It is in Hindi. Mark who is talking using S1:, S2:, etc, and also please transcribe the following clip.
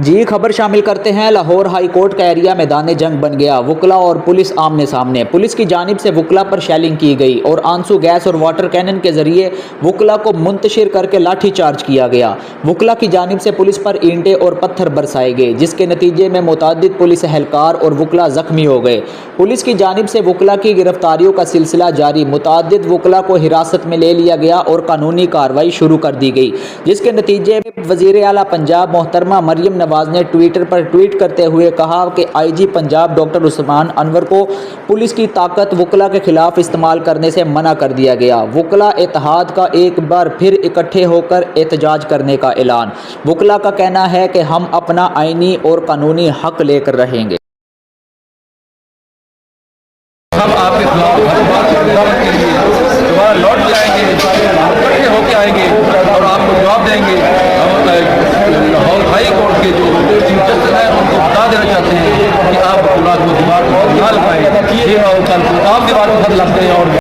S1: जी खबर शामिल करते हैं। लाहौर हाई कोर्ट का एरिया मैदान जंग बन गया। वुकला और पुलिस आमने सामने। पुलिस की जानिब से वुकला पर शेलिंग की गई और आंसू गैस और वाटर कैनन के जरिए वुकला को मुंतशिर करके लाठी चार्ज किया गया। वुकला की जानिब से पुलिस पर ईंटें और पत्थर बरसाए गए, जिसके नतीजे में मुतअद्दिद पुलिस एहलकार और वुकला जख्मी हो गए। पुलिस की जानिब से वुकला की गिरफ्तारियों का सिलसिला जारी। मुतअद्दिद वुकला को हिरासत में ले लिया गया और कानूनी कार्रवाई शुरू कर दी गई, जिसके नतीजे में वज़ीर आला पंजाब मोहतरमा मरियम नवाज ने ट्विटर पर ट्वीट करते हुए कहा कि आईजी पंजाब डॉक्टर उस्मान अनवर को पुलिस की ताकत वुकला के खिलाफ इस्तेमाल करने से मना कर दिया गया। वुकला इत्तेहाद का एक बार फिर इकट्ठे होकर एहतजाज करने का ऐलान। वुकला का कहना है कि हम अपना आईनी और कानूनी हक लेकर रहेंगे।
S2: हम आपके खिलाफ के लिए दोबारा लौट के आएंगे, इकट्ठे होके आएंगे और आपको जवाब देंगे। हम लाहौर हाई कोर्ट के जो चीफ जस्टिस हैं उनको बता देना चाहते हैं कि आप अपराध को दिमाग में ना लगाएं। ये और कल आप दीवार पर खत लगते हैं और